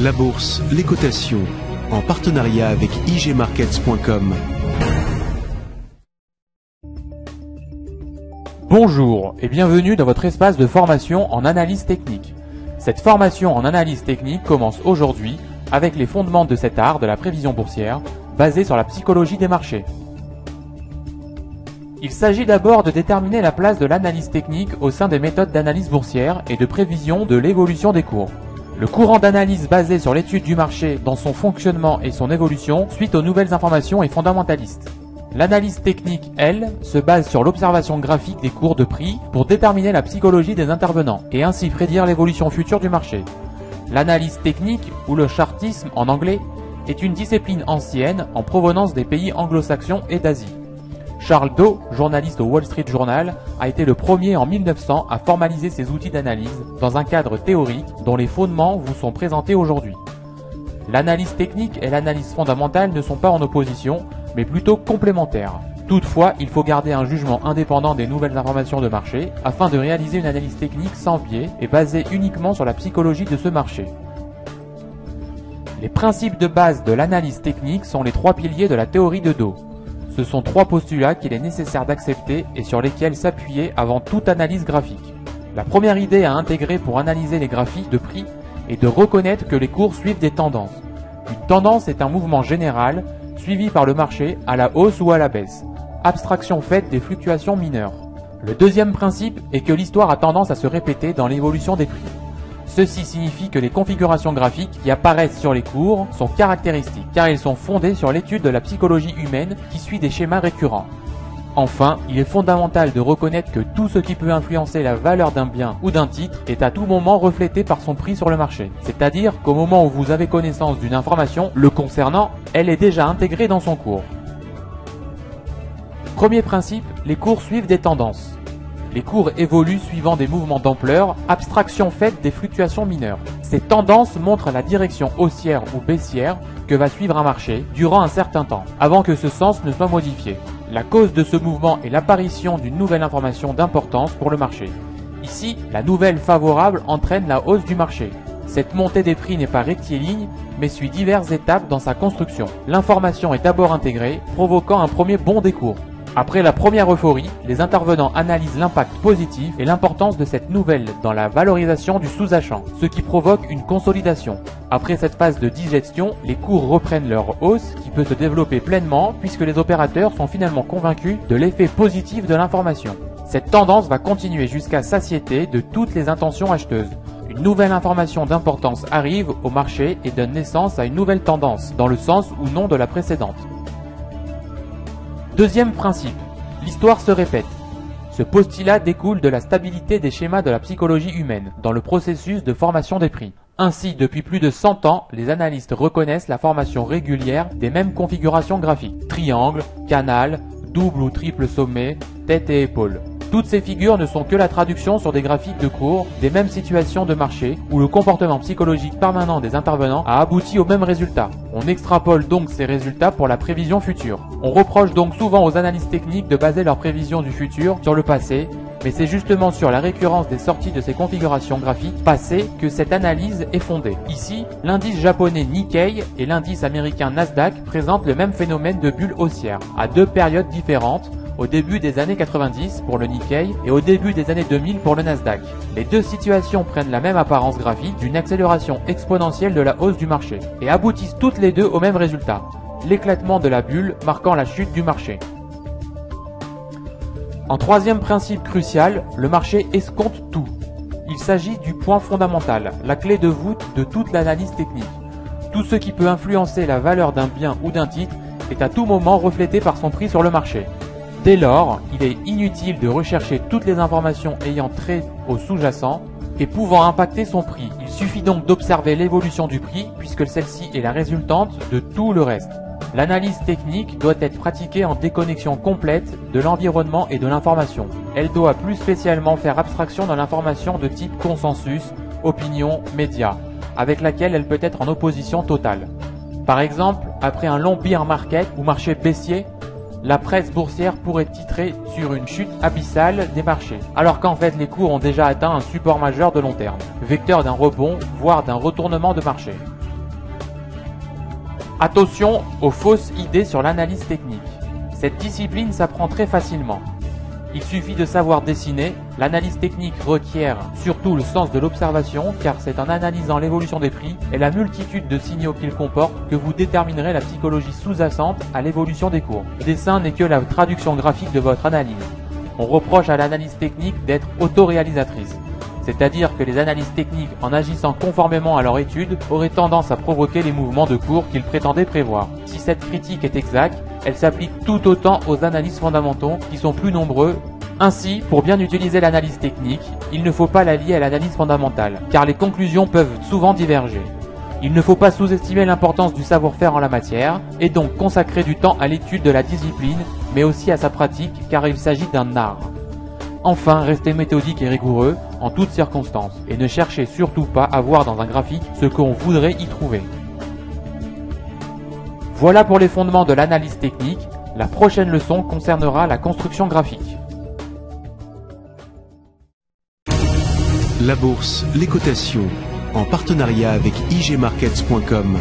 La bourse, les cotations, en partenariat avec igmarkets.com. Bonjour et bienvenue dans votre espace de formation en analyse technique. Cette formation en analyse technique commence aujourd'hui avec les fondements de cet art de la prévision boursière basé sur la psychologie des marchés. Il s'agit d'abord de déterminer la place de l'analyse technique au sein des méthodes d'analyse boursière et de prévision de l'évolution des cours. Le courant d'analyse basé sur l'étude du marché dans son fonctionnement et son évolution suite aux nouvelles informations est fondamentaliste. L'analyse technique, elle, se base sur l'observation graphique des cours de prix pour déterminer la psychologie des intervenants et ainsi prédire l'évolution future du marché. L'analyse technique, ou le chartisme en anglais, est une discipline ancienne en provenance des pays anglo-saxons et d'Asie. Charles Dow, journaliste au Wall Street Journal, a été le premier en 1900 à formaliser ces outils d'analyse dans un cadre théorique dont les fondements vous sont présentés aujourd'hui. L'analyse technique et l'analyse fondamentale ne sont pas en opposition, mais plutôt complémentaires. Toutefois, il faut garder un jugement indépendant des nouvelles informations de marché afin de réaliser une analyse technique sans biais et basée uniquement sur la psychologie de ce marché. Les principes de base de l'analyse technique sont les trois piliers de la théorie de Dow. Ce sont trois postulats qu'il est nécessaire d'accepter et sur lesquels s'appuyer avant toute analyse graphique. La première idée à intégrer pour analyser les graphiques de prix est de reconnaître que les cours suivent des tendances. Une tendance est un mouvement général suivi par le marché à la hausse ou à la baisse, abstraction faite des fluctuations mineures. Le deuxième principe est que l'histoire a tendance à se répéter dans l'évolution des prix. Ceci signifie que les configurations graphiques qui apparaissent sur les cours sont caractéristiques car elles sont fondées sur l'étude de la psychologie humaine qui suit des schémas récurrents. Enfin, il est fondamental de reconnaître que tout ce qui peut influencer la valeur d'un bien ou d'un titre est à tout moment reflété par son prix sur le marché. C'est-à-dire qu'au moment où vous avez connaissance d'une information le concernant, elle est déjà intégrée dans son cours. Premier principe, les cours suivent des tendances. Les cours évoluent suivant des mouvements d'ampleur, abstraction faite des fluctuations mineures. Ces tendances montrent la direction haussière ou baissière que va suivre un marché durant un certain temps, avant que ce sens ne soit modifié. La cause de ce mouvement est l'apparition d'une nouvelle information d'importance pour le marché. Ici, la nouvelle favorable entraîne la hausse du marché. Cette montée des prix n'est pas rectiligne, mais suit diverses étapes dans sa construction. L'information est d'abord intégrée, provoquant un premier bond des cours. Après la première euphorie, les intervenants analysent l'impact positif et l'importance de cette nouvelle dans la valorisation du sous-jacent, ce qui provoque une consolidation. Après cette phase de digestion, les cours reprennent leur hausse qui peut se développer pleinement puisque les opérateurs sont finalement convaincus de l'effet positif de l'information. Cette tendance va continuer jusqu'à satiété de toutes les intentions acheteuses. Une nouvelle information d'importance arrive au marché et donne naissance à une nouvelle tendance, dans le sens ou non de la précédente. Deuxième principe, l'histoire se répète. Ce postulat découle de la stabilité des schémas de la psychologie humaine dans le processus de formation des prix. Ainsi, depuis plus de 100 ans, les analystes reconnaissent la formation régulière des mêmes configurations graphiques. Triangle, canal, double ou triple sommet, tête et épaule. Toutes ces figures ne sont que la traduction sur des graphiques de cours des mêmes situations de marché où le comportement psychologique permanent des intervenants a abouti au même résultat. On extrapole donc ces résultats pour la prévision future. On reproche donc souvent aux analystes techniques de baser leur prévision du futur sur le passé, mais c'est justement sur la récurrence des sorties de ces configurations graphiques passées que cette analyse est fondée. Ici, l'indice japonais Nikkei et l'indice américain Nasdaq présentent le même phénomène de bulle haussière, à deux périodes différentes, au début des années 90 pour le Nikkei et au début des années 2000 pour le Nasdaq. Les deux situations prennent la même apparence graphique d'une accélération exponentielle de la hausse du marché et aboutissent toutes les deux au même résultat, l'éclatement de la bulle marquant la chute du marché. En troisième principe crucial, le marché escompte tout. Il s'agit du point fondamental, la clé de voûte de toute l'analyse technique. Tout ce qui peut influencer la valeur d'un bien ou d'un titre est à tout moment reflété par son prix sur le marché. Dès lors, il est inutile de rechercher toutes les informations ayant trait au sous-jacent et pouvant impacter son prix. Il suffit donc d'observer l'évolution du prix puisque celle-ci est la résultante de tout le reste. L'analyse technique doit être pratiquée en déconnexion complète de l'environnement et de l'information. Elle doit plus spécialement faire abstraction de l'information de type consensus, opinion, média, avec laquelle elle peut être en opposition totale. Par exemple, après un long bear market ou marché baissier, la presse boursière pourrait titrer sur une chute abyssale des marchés, alors qu'en fait les cours ont déjà atteint un support majeur de long terme, vecteur d'un rebond, voire d'un retournement de marché. Attention aux fausses idées sur l'analyse technique. Cette discipline s'apprend très facilement. Il suffit de savoir dessiner. L'analyse technique requiert surtout le sens de l'observation car c'est en analysant l'évolution des prix et la multitude de signaux qu'ils comportent que vous déterminerez la psychologie sous-jacente à l'évolution des cours. Le dessin n'est que la traduction graphique de votre analyse. On reproche à l'analyse technique d'être autoréalisatrice. C'est-à-dire que les analyses techniques, en agissant conformément à leur étude, auraient tendance à provoquer les mouvements de cours qu'ils prétendaient prévoir. Si cette critique est exacte, elle s'applique tout autant aux analystes fondamentaux qui sont plus nombreux. Ainsi, pour bien utiliser l'analyse technique, il ne faut pas la lier à l'analyse fondamentale, car les conclusions peuvent souvent diverger. Il ne faut pas sous-estimer l'importance du savoir-faire en la matière, et donc consacrer du temps à l'étude de la discipline, mais aussi à sa pratique, car il s'agit d'un art. Enfin, restez méthodique et rigoureux en toutes circonstances, et ne cherchez surtout pas à voir dans un graphique ce qu'on voudrait y trouver. Voilà pour les fondements de l'analyse technique. La prochaine leçon concernera la construction graphique. La bourse, les cotations, en partenariat avec igmarkets.com.